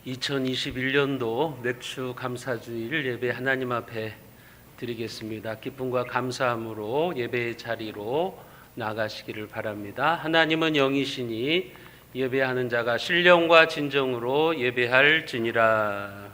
2021년도 맥주 감사주일 예배 하나님 앞에 드리겠습니다. 기쁨과 감사함으로 예배의 자리로 나가시기를 바랍니다. 하나님은 영이시니 예배하는 자가 신령과 진정으로 예배할지니라.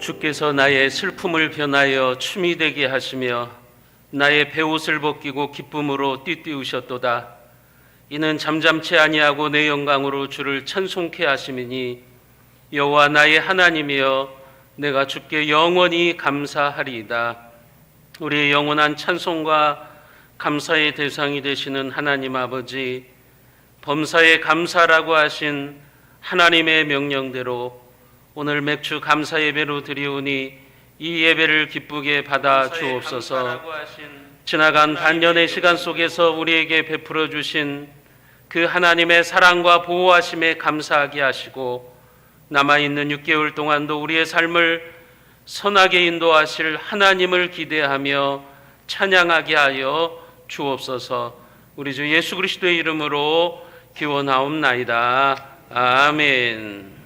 주께서 나의 슬픔을 변하여 춤이 되게 하시며 나의 베옷을 벗기고 기쁨으로 띠띠우셨도다. 이는 잠잠치 아니하고 내 영광으로 주를 찬송케 하심이니 여호와 나의 하나님이여 내가 주께 영원히 감사하리이다. 우리의 영원한 찬송과 감사의 대상이 되시는 하나님 아버지, 범사에 감사라고 하신 하나님의 명령대로 오늘 맥주 감사 예배로 드리오니 이 예배를 기쁘게 받아 주옵소서. 지나간 반년의 시간 속에서 우리에게 베풀어 주신 그 하나님의 사랑과 보호하심에 감사하게 하시고 남아있는 6개월 동안도 우리의 삶을 선하게 인도하실 하나님을 기대하며 찬양하게 하여 주옵소서. 우리 주 예수 그리스도의 이름으로 기원하옵나이다. 아멘.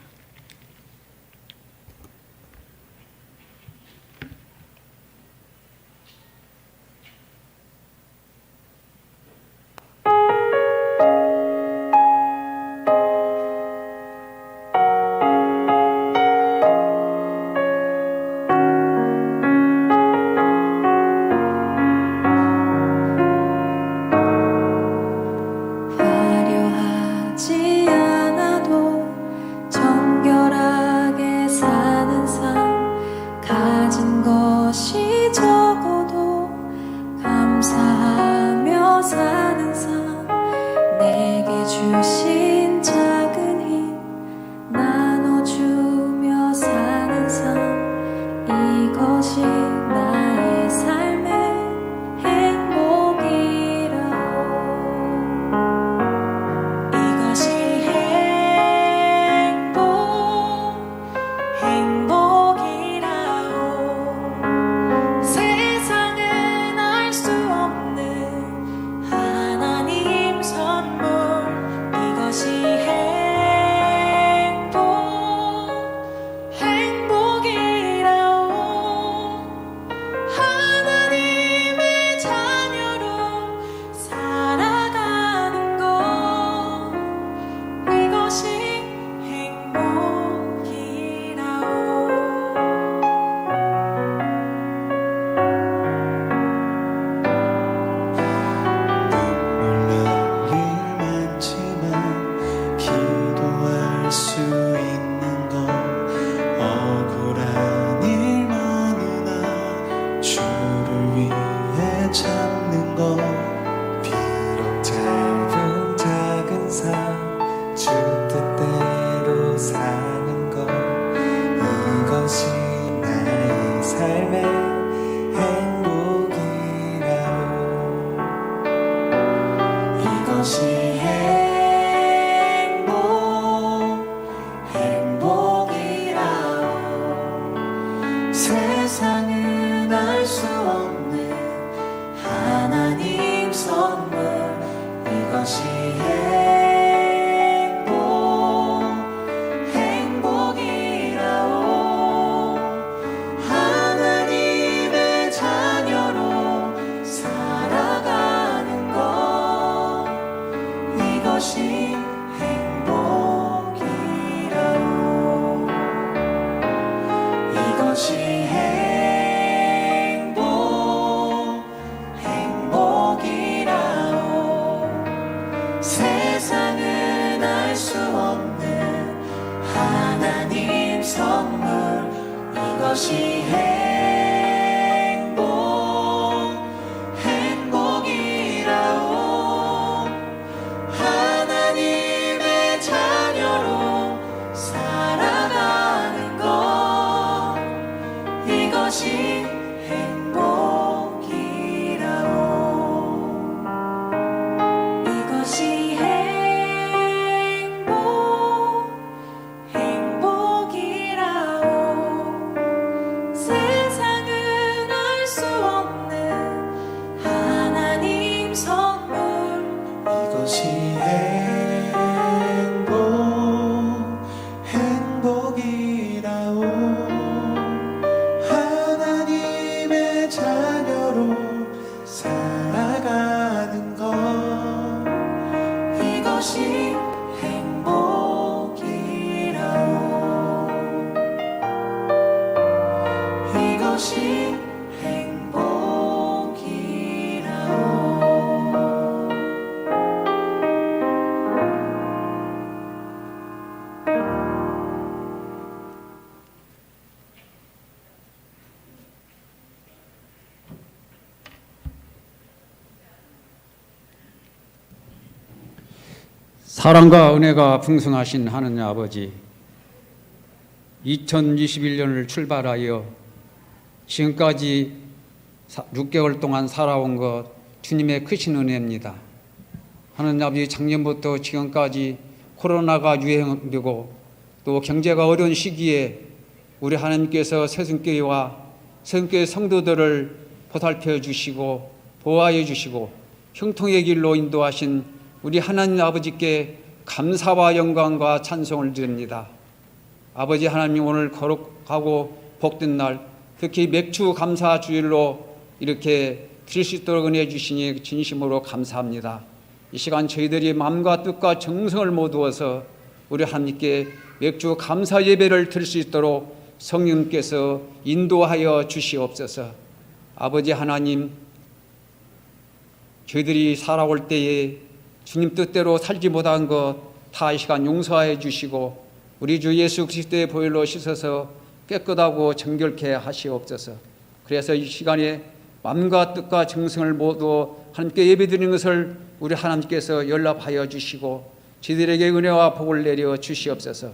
행복이라오 하나님의 자녀 행복이라오. 하나님의 자녀로 살아가는 것, 이것이 행복이라오. 이것이 사랑과 은혜가 풍성하신 하느님 아버지, 2021년을 출발하여 지금까지 6개월 동안 살아온 것 주님의 크신 은혜입니다. 하느님 아버지, 작년부터 지금까지 코로나가 유행되고 또 경제가 어려운 시기에 우리 하나님께서 새순교회와 새순교회 성도들을 보살펴 주시고 보호하여 주시고 형통의 길로 인도하신 우리 하나님 아버지께 감사와 영광과 찬송을 드립니다. 아버지 하나님, 오늘 거룩하고 복된 날, 특히 맥주 감사 주일로 이렇게 드릴 수 있도록 은혜 주시니 진심으로 감사합니다. 이 시간 저희들이 마음과 뜻과 정성을 모두어서 우리 하나님께 맥주 감사 예배를 드릴 수 있도록 성령께서 인도하여 주시옵소서. 아버지 하나님, 저희들이 살아올 때에 주님 뜻대로 살지 못한 것 다 이 시간 용서해 주시고 우리 주 예수 그리스도의 보혈로 씻어서 깨끗하고 정결케 하시옵소서. 그래서 이 시간에 마음과 뜻과 정성을 모두 하나님께 예배드리는 것을 우리 하나님께서 연락하여 주시고 저희들에게 은혜와 복을 내려 주시옵소서.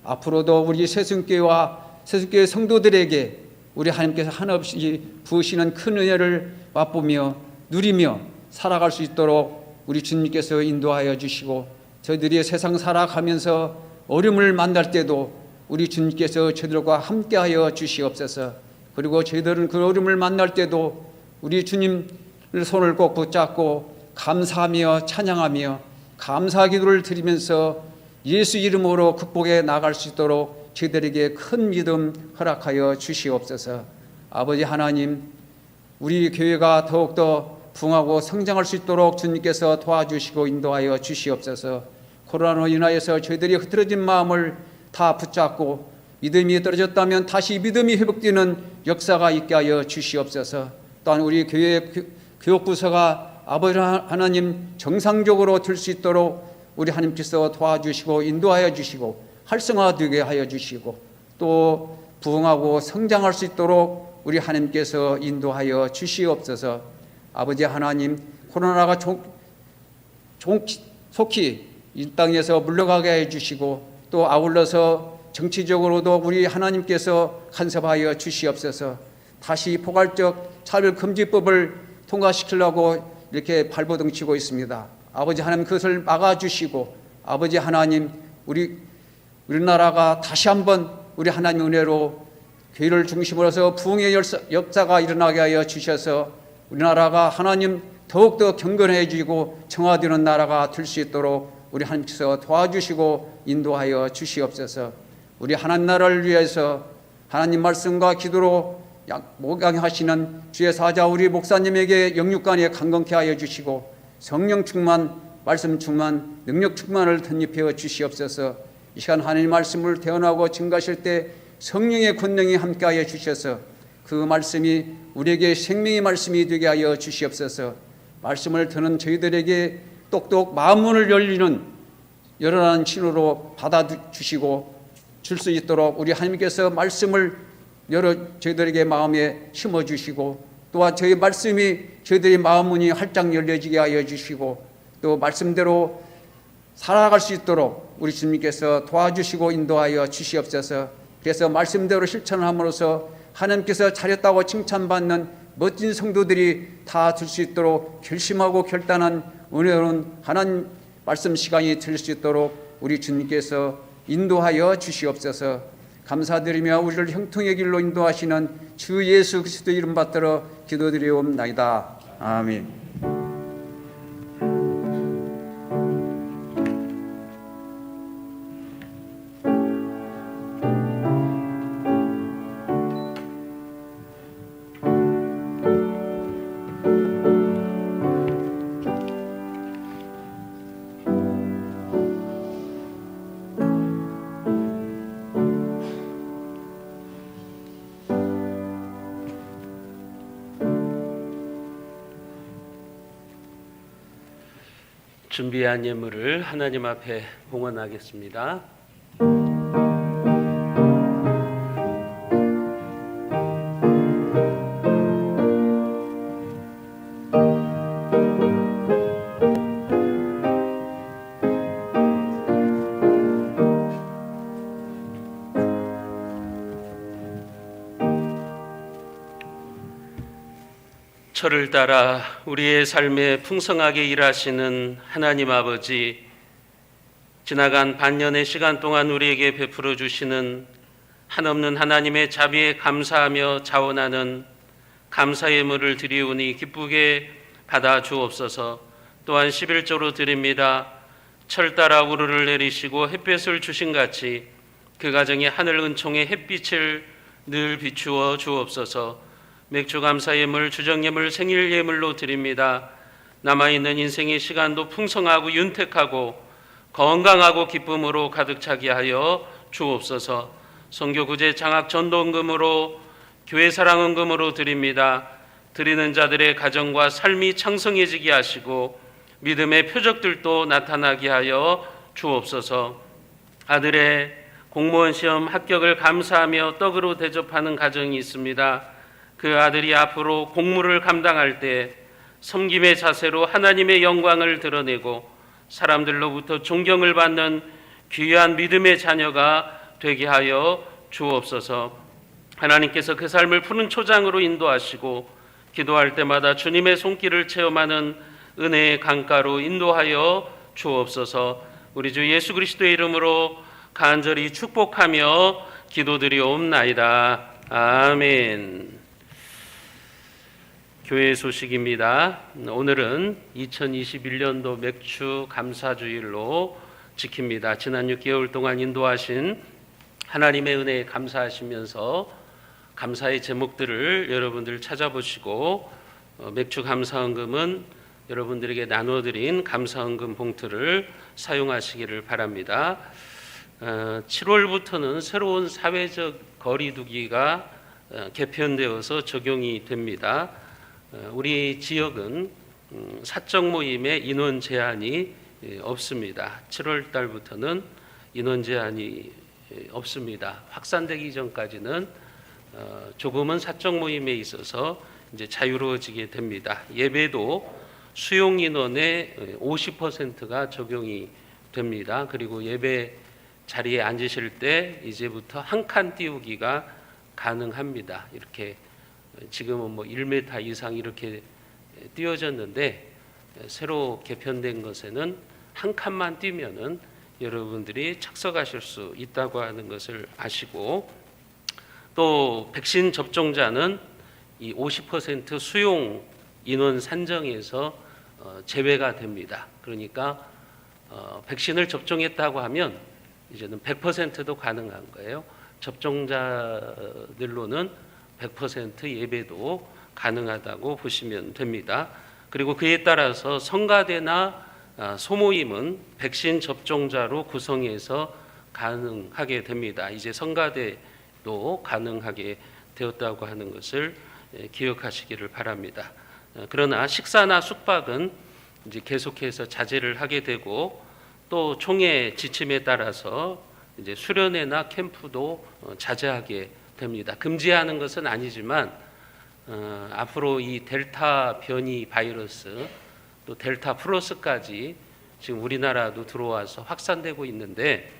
앞으로도 우리 새순교회와 새순교회 성도들에게 우리 하나님께서 한없이 부으시는 큰 은혜를 맛보며 누리며 살아갈 수 있도록 우리 주님께서 인도하여 주시고, 저희들이 세상 살아가면서 어려움을 만날 때도 우리 주님께서 저희들과 함께하여 주시옵소서. 그리고 저희들은 그 어려움을 만날 때도 우리 주님 손을 꼭 붙잡고 감사하며 찬양하며 감사 기도를 드리면서 예수 이름으로 극복해 나갈 수 있도록 저희들에게 큰 믿음 허락하여 주시옵소서. 아버지 하나님, 우리 교회가 더욱더 부흥하고 성장할 수 있도록 주님께서 도와주시고 인도하여 주시옵소서. 코로나로 인하여서 저희들이 흐트러진 마음을 다 붙잡고 믿음이 떨어졌다면 다시 믿음이 회복되는 역사가 있게 하여 주시옵소서. 또한 우리 교회 교육부서가 아버지 하나님 정상적으로 될 수 있도록 우리 하나님께서 도와주시고 인도하여 주시고 활성화되게 하여 주시고 또 부흥하고 성장할 수 있도록 우리 하나님께서 인도하여 주시옵소서. 아버지 하나님, 코로나가 속히 이 땅에서 물러가게 해주시고 또 아울러서 정치적으로도 우리 하나님께서 간섭하여 주시옵소서. 다시 포괄적 차별금지법을 통과시키려고 이렇게 발버둥치고 있습니다. 아버지 하나님, 그것을 막아주시고 아버지 하나님, 우리나라가 다시 한번 우리 하나님 은혜로 교회를 중심으로 해서 부흥의 역사가 일어나게 하여 주셔서 우리나라가 하나님 더욱더 경건해지고 정화되는 나라가 될 수 있도록 우리 하나님께서 도와주시고 인도하여 주시옵소서. 우리 하나님 나라를 위해서 하나님 말씀과 기도로 목양하시는 주의 사자 우리 목사님에게 영육간에 강건케 하여 주시고 성령 충만, 말씀 충만, 능력 충만을 덧입혀 주시옵소서. 이 시간 하나님 말씀을 대언하고 증거하실 때 성령의 권능이 함께하여 주셔서 그 말씀이 우리에게 생명의 말씀이 되게 하여 주시옵소서. 말씀을 듣는 저희들에게 똑똑 마음문을 열리는 열어난 신호로 받아주시고 줄 수 있도록 우리 하나님께서 말씀을 저희들에게 마음에 심어주시고 또한 저희 말씀이 저희들의 마음문이 활짝 열려지게 하여 주시고 또 말씀대로 살아갈 수 있도록 우리 주님께서 도와주시고 인도하여 주시옵소서. 그래서 말씀대로 실천함으로써 하나님께서 잘했다고 칭찬받는 멋진 성도들이 다 될 수 있도록 결심하고 결단한 은혜로운 하나님 말씀 시간이 될 수 있도록 우리 주님께서 인도하여 주시옵소서. 감사드리며 우리를 형통의 길로 인도하시는 주 예수 그리스도 이름 받들어 기도드리옵나이다. 아멘. 준비한 예물을 하나님 앞에 봉헌하겠습니다. 철을 따라 우리의 삶에 풍성하게 일하시는 하나님 아버지, 지나간 반년의 시간 동안 우리에게 베풀어 주시는 한없는 하나님의 자비에 감사하며 자원하는 감사 예물을 드리오니 기쁘게 받아 주옵소서. 또한 11조로 드립니다. 철 따라 우르를 내리시고 햇볕을 주신 같이 그 가정의 하늘 은총의 햇빛을 늘 비추어 주옵소서. 맥주 감사 예물, 주정 예물, 생일 예물로 드립니다. 남아있는 인생의 시간도 풍성하고 윤택하고 건강하고 기쁨으로 가득 차게 하여 주옵소서. 선교 구제 장학 전도헌금으로 교회 사랑 헌금으로 드립니다. 드리는 자들의 가정과 삶이 창성해지게 하시고 믿음의 표적들도 나타나게 하여 주옵소서. 아들의 공무원 시험 합격을 감사하며 떡으로 대접하는 가정이 있습니다. 그 아들이 앞으로 공무를 감당할 때 섬김의 자세로 하나님의 영광을 드러내고 사람들로부터 존경을 받는 귀한 믿음의 자녀가 되게 하여 주옵소서. 하나님께서 그 삶을 푸른 초장으로 인도하시고 기도할 때마다 주님의 손길을 체험하는 은혜의 강가로 인도하여 주옵소서. 우리 주 예수 그리스도의 이름으로 간절히 축복하며 기도드리옵나이다. 아멘. 교회 소식입니다. 오늘은 2021년도 맥주 감사주일로 지킵니다. 지난 6개월 동안 인도하신 하나님의 은혜에 감사하시면서 감사의 제목들을 여러분들 찾아보시고 맥주 감사헌금은 여러분들에게 나눠드린 감사헌금 봉투를 사용하시기를 바랍니다. 7월부터는 새로운 사회적 거리두기가 개편되어서 적용이 됩니다. 우리 지역은 사적 모임의 인원 제한이 없습니다. 7월 달부터는 인원 제한이 없습니다. 확산되기 전까지는 조금은 사적 모임에 있어서 이제 자유로워지게 됩니다. 예배도 수용 인원의 50%가 적용이 됩니다. 그리고 예배 자리에 앉으실 때 이제부터 한 칸 띄우기가 가능합니다. 이렇게 지금은 뭐 1m 이상 이렇게 띄워졌는데 새로 개편된 것에는 한 칸만 띄면은 여러분들이 착석하실 수 있다고 하는 것을 아시고, 또 백신 접종자는 이 50% 수용 인원 산정에서 제외가 됩니다. 그러니까 백신을 접종했다고 하면 이제는 100%도 가능한 거예요. 접종자들로는 100% 예배도 가능하다고 보시면 됩니다. 그리고 그에 따라서 성가대나 소모임은 백신 접종자로 구성해서 가능하게 됩니다. 이제 성가대도 가능하게 되었다고 하는 것을 기억하시기를 바랍니다. 그러나 식사나 숙박은 이제 계속해서 자제를 하게 되고, 또 총회 지침에 따라서 이제 수련회나 캠프도 자제하게 됩니다. 금지하는 것은 아니지만 앞으로 이 델타 변이 바이러스 또 델타 플러스까지 지금 우리나라도 들어와서 확산되고 있는데,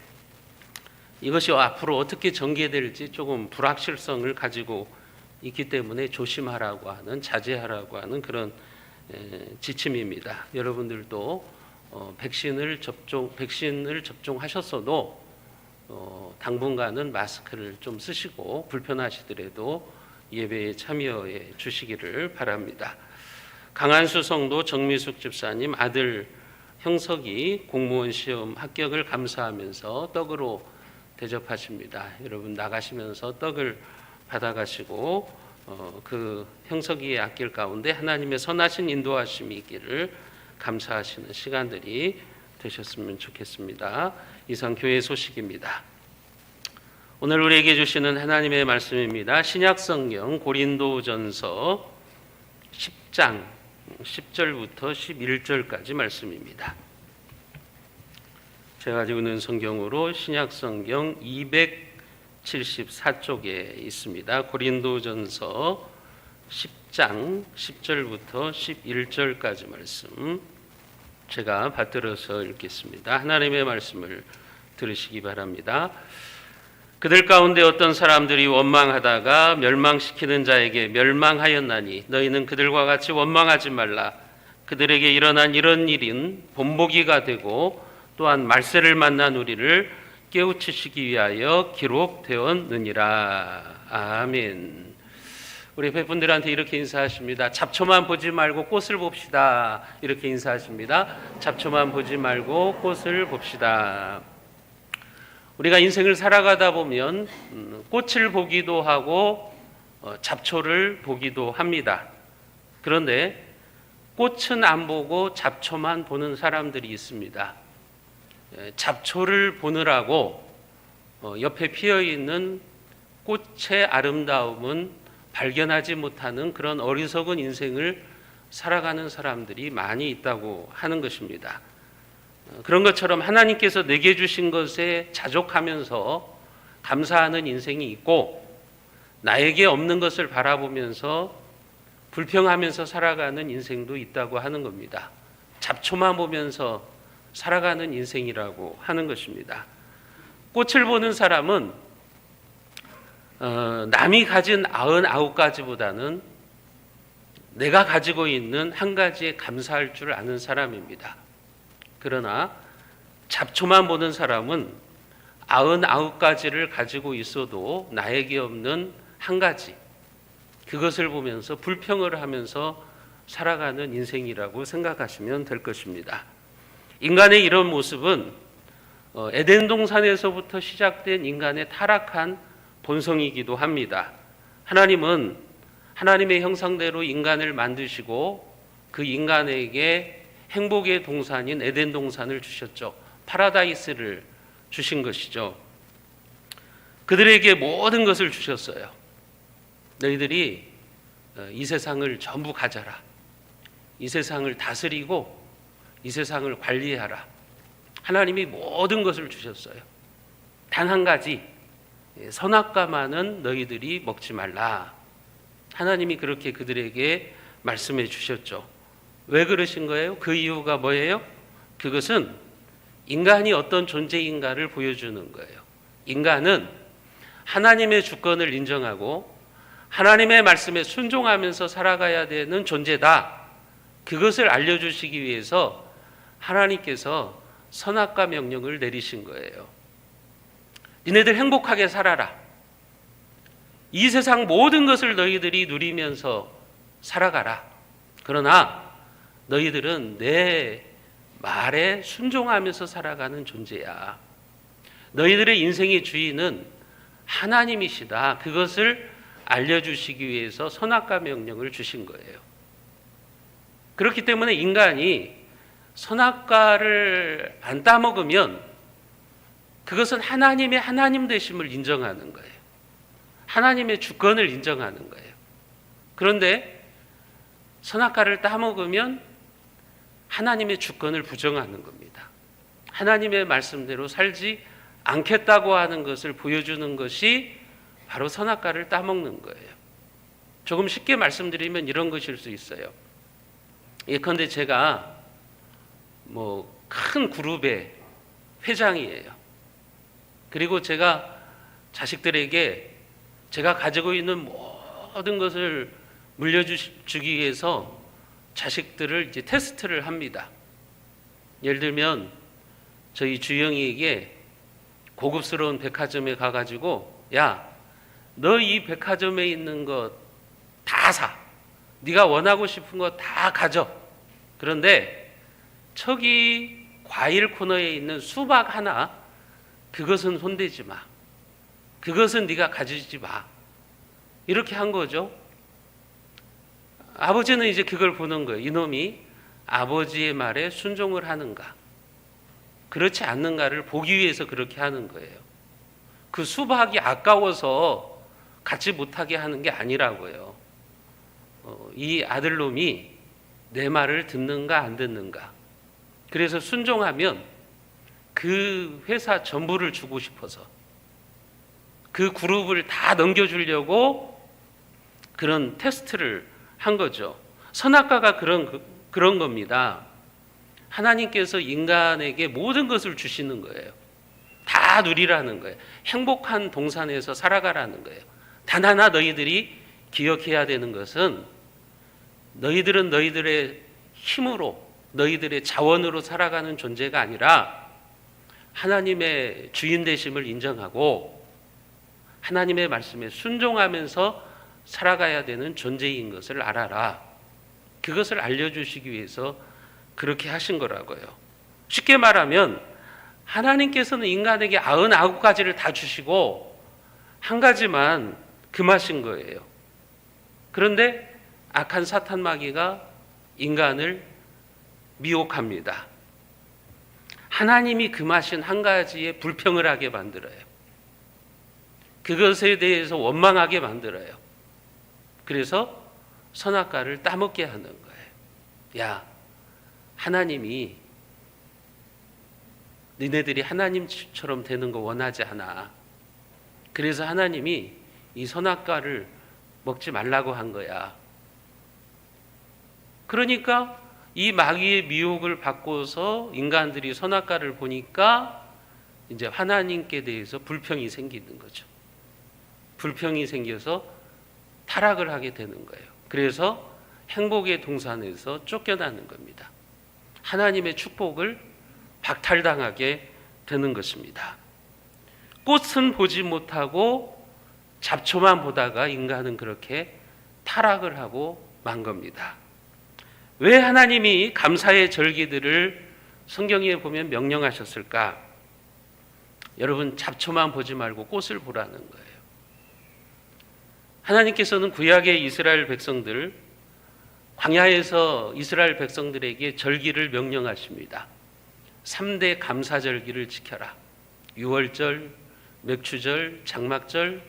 이것이 앞으로 어떻게 전개될지 조금 불확실성을 가지고 있기 때문에 조심하라고 하는, 자제하라고 하는 그런 지침입니다. 여러분들도 백신을 접종하셨어도 당분간은 마스크를 좀 쓰시고 불편하시더라도 예배에 참여해 주시기를 바랍니다. 강한수 성도 정미숙 집사님 아들 형석이 공무원 시험 합격을 감사하면서 떡으로 대접하십니다. 여러분 나가시면서 떡을 받아가시고 그 형석이의 앞길 가운데 하나님의 선하신 인도하심이 있기를 감사하시는 시간들이 되셨으면 좋겠습니다. 이상 교회 소식입니다. 오늘 우리에게 주시는 하나님의 말씀입니다. 신약성경 고린도전서 10장 10절부터 11절까지 말씀입니다. 제가 가지고 있는 성경으로 신약성경 274쪽에 있습니다. 고린도전서 10장 10절부터 11절까지 말씀 제가 받들어서 읽겠습니다. 하나님의 말씀을 들으시기 바랍니다. 그들 가운데 어떤 사람들이 원망하다가 멸망시키는 자에게 멸망하였나니 너희는 그들과 같이 원망하지 말라. 그들에게 일어난 이런 일은 본보기가 되고 또한 말세를 만난 우리를 깨우치시기 위하여 기록되었느니라. 아멘. 우리 팬분들한테 이렇게 인사하십니다. 잡초만 보지 말고 꽃을 봅시다. 이렇게 인사하십니다. 잡초만 보지 말고 꽃을 봅시다. 우리가 인생을 살아가다 보면 꽃을 보기도 하고 잡초를 보기도 합니다. 그런데 꽃은 안 보고 잡초만 보는 사람들이 있습니다. 잡초를 보느라고 옆에 피어있는 꽃의 아름다움은 발견하지 못하는 그런 어리석은 인생을 살아가는 사람들이 많이 있다고 하는 것입니다. 그런 것처럼 하나님께서 내게 주신 것에 자족하면서 감사하는 인생이 있고 나에게 없는 것을 바라보면서 불평하면서 살아가는 인생도 있다고 하는 겁니다. 잡초만 보면서 살아가는 인생이라고 하는 것입니다. 꽃을 보는 사람은 남이 가진 99가지보다는 내가 가지고 있는 한 가지에 감사할 줄 아는 사람입니다. 그러나 잡초만 보는 사람은 99가지를 가지고 있어도 나에게 없는 한 가지, 그것을 보면서 불평을 하면서 살아가는 인생이라고 생각하시면 될 것입니다. 인간의 이런 모습은 에덴 동산에서부터 시작된 인간의 타락한 본성이기도 합니다. 하나님은 하나님의 형상대로 인간을 만드시고 그 인간에게 행복의 동산인 에덴 동산을 주셨죠. 파라다이스를 주신 것이죠. 그들에게 모든 것을 주셨어요. 너희들이 이 세상을 전부 가져라. 이 세상을 다스리고 이 세상을 관리하라. 하나님이 모든 것을 주셨어요. 단 한 가지, 선악과만은 너희들이 먹지 말라. 하나님이 그렇게 그들에게 말씀해 주셨죠. 왜 그러신 거예요? 그 이유가 뭐예요? 그것은 인간이 어떤 존재인가를 보여주는 거예요. 인간은 하나님의 주권을 인정하고 하나님의 말씀에 순종하면서 살아가야 되는 존재다. 그것을 알려주시기 위해서 하나님께서 선악과 명령을 내리신 거예요. 니네들 행복하게 살아라. 이 세상 모든 것을 너희들이 누리면서 살아가라. 그러나 너희들은 내 말에 순종하면서 살아가는 존재야. 너희들의 인생의 주인은 하나님이시다. 그것을 알려주시기 위해서 선악과 명령을 주신 거예요. 그렇기 때문에 인간이 선악과를 안 따먹으면 그것은 하나님의 하나님 되심을 인정하는 거예요. 하나님의 주권을 인정하는 거예요. 그런데 선악과를 따먹으면 하나님의 주권을 부정하는 겁니다. 하나님의 말씀대로 살지 않겠다고 하는 것을 보여주는 것이 바로 선악과를 따먹는 거예요. 조금 쉽게 말씀드리면 이런 것일 수 있어요. 예컨대 제가 큰 그룹의 회장이에요. 그리고 제가 자식들에게 제가 가지고 있는 모든 것을 물려주기 위해서 자식들을 이제 테스트를 합니다. 예를 들면 저희 주영이에게 고급스러운 백화점에 가가지고 야, 너 이 백화점에 있는 것 다 사. 네가 원하고 싶은 거 다 가져. 그런데 저기 과일 코너에 있는 수박 하나 그것은 손대지 마. 그것은 네가 가지지 마. 이렇게 한 거죠. 아버지는 이제 그걸 보는 거예요. 이놈이 아버지의 말에 순종을 하는가, 그렇지 않는가를 보기 위해서 그렇게 하는 거예요. 그 수박이 아까워서 갖지 못하게 하는 게 아니라고요. 이 아들놈이 내 말을 듣는가 안 듣는가. 그래서 순종하면 그 회사 전부를 주고 싶어서 그 그룹을 다 넘겨주려고 그런 테스트를 한 거죠. 선악과가 그런 겁니다. 하나님께서 인간에게 모든 것을 주시는 거예요. 다 누리라는 거예요. 행복한 동산에서 살아가라는 거예요. 단 하나 너희들이 기억해야 되는 것은 너희들은 너희들의 힘으로 너희들의 자원으로 살아가는 존재가 아니라 하나님의 주인 되심을 인정하고 하나님의 말씀에 순종하면서 살아가야 되는 존재인 것을 알아라. 그것을 알려주시기 위해서 그렇게 하신 거라고요. 쉽게 말하면 하나님께서는 인간에게 99가지를 다 주시고 한 가지만 금하신 거예요. 그런데 악한 사탄 마귀가 인간을 미혹합니다. 하나님이 금하신 한 가지에 불평을 하게 만들어요. 그것에 대해서 원망하게 만들어요. 그래서 선악과를 따먹게 하는 거예요. 야, 하나님이 너네들이 하나님처럼 되는 거 원하지 않아. 그래서 하나님이 이 선악과를 먹지 말라고 한 거야. 그러니까 이 마귀의 미혹을 받고서 인간들이 선악과를 보니까 이제 하나님께 대해서 불평이 생기는 거죠. 불평이 생겨서 타락을 하게 되는 거예요. 그래서 행복의 동산에서 쫓겨나는 겁니다. 하나님의 축복을 박탈당하게 되는 것입니다. 꽃은 보지 못하고 잡초만 보다가 인간은 그렇게 타락을 하고 만 겁니다. 왜 하나님이 감사의 절기들을 성경에 보면 명령하셨을까? 여러분, 잡초만 보지 말고 꽃을 보라는 거예요. 하나님께서는 구약의 이스라엘 백성들, 광야에서 이스라엘 백성들에게 절기를 명령하십니다. 3대 감사절기를 지켜라. 유월절, 맥추절, 장막절,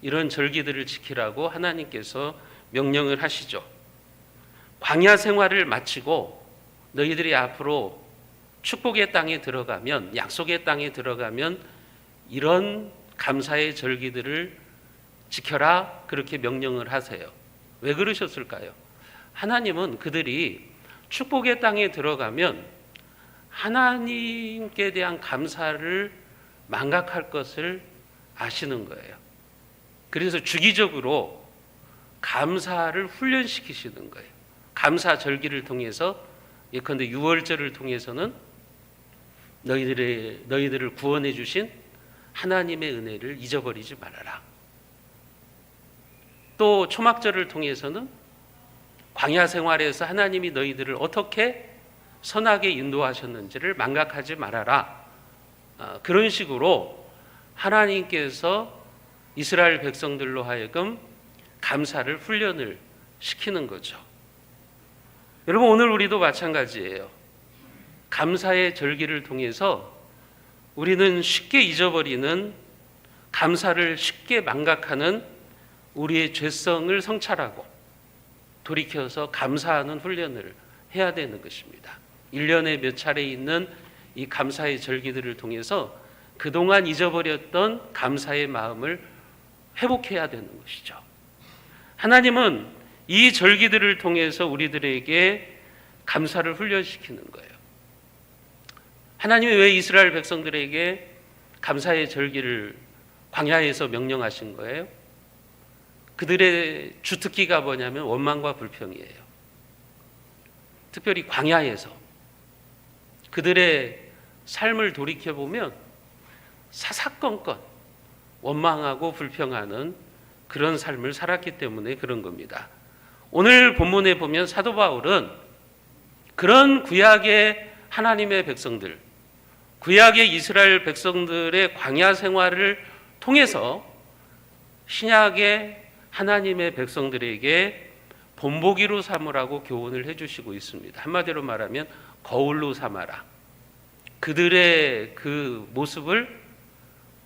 이런 절기들을 지키라고 하나님께서 명령을 하시죠. 광야 생활을 마치고 너희들이 앞으로 축복의 땅에 들어가면, 약속의 땅에 들어가면 이런 감사의 절기들을 지켜라, 그렇게 명령을 하세요. 왜 그러셨을까요? 하나님은 그들이 축복의 땅에 들어가면 하나님께 대한 감사를 망각할 것을 아시는 거예요. 그래서 주기적으로 감사를 훈련시키시는 거예요. 감사 절기를 통해서, 예컨대 유월절을 통해서는 너희들을 구원해 주신 하나님의 은혜를 잊어버리지 말아라. 또 초막절을 통해서는 광야 생활에서 하나님이 너희들을 어떻게 선하게 인도하셨는지를 망각하지 말아라. 그런 식으로 하나님께서 이스라엘 백성들로 하여금 감사를 훈련을 시키는 거죠. 여러분, 오늘 우리도 마찬가지예요. 감사의 절기를 통해서 우리는 쉽게 잊어버리는, 감사를 쉽게 망각하는 우리의 죄성을 성찰하고 돌이켜서 감사하는 훈련을 해야 되는 것입니다. 1년에 몇 차례 있는 이 감사의 절기들을 통해서 그동안 잊어버렸던 감사의 마음을 회복해야 되는 것이죠. 하나님은 이 절기들을 통해서 우리들에게 감사를 훈련시키는 거예요. 하나님이 왜 이스라엘 백성들에게 감사의 절기를 광야에서 명령하신 거예요? 그들의 주특기가 뭐냐면 원망과 불평이에요. 특별히 광야에서 그들의 삶을 돌이켜보면 사사건건 원망하고 불평하는 그런 삶을 살았기 때문에 그런 겁니다. 오늘 본문에 보면 사도 바울은 그런 구약의 하나님의 백성들, 구약의 이스라엘 백성들의 광야 생활을 통해서 신약의 하나님의 백성들에게 본보기로 삼으라고 교훈을 해주시고 있습니다. 한마디로 말하면 거울로 삼아라. 그들의 그 모습을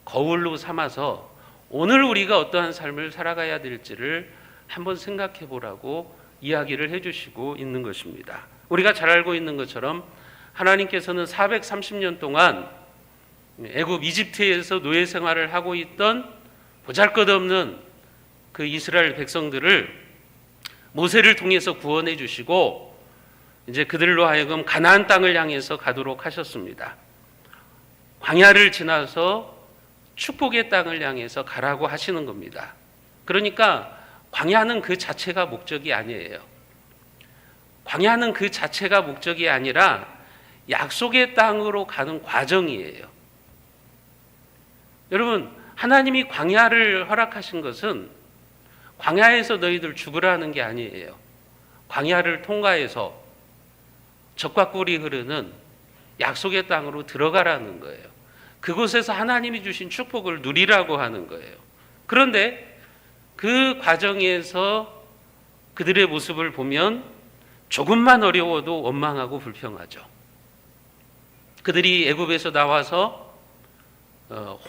거울로 삼아서 오늘 우리가 어떠한 삶을 살아가야 될지를 한번 생각해 보라고 이야기를 해주시고 있는 것입니다. 우리가 잘 알고 있는 것처럼 하나님께서는 430년 동안 애굽 이집트에서 노예 생활을 하고 있던 보잘것없는 그 이스라엘 백성들을 모세를 통해서 구원해 주시고 이제 그들로 하여금 가나안 땅을 향해서 가도록 하셨습니다. 광야를 지나서 축복의 땅을 향해서 가라고 하시는 겁니다. 그러니까 광야는 그 자체가 목적이 아니에요. 광야는 그 자체가 목적이 아니라 약속의 땅으로 가는 과정이에요. 여러분, 하나님이 광야를 허락하신 것은 광야에서 너희들 죽으라는 게 아니에요. 광야를 통과해서 젖과 꿀이 흐르는 약속의 땅으로 들어가라는 거예요. 그곳에서 하나님이 주신 축복을 누리라고 하는 거예요. 그런데 그 과정에서 그들의 모습을 보면 조금만 어려워도 원망하고 불평하죠. 그들이 애굽에서 나와서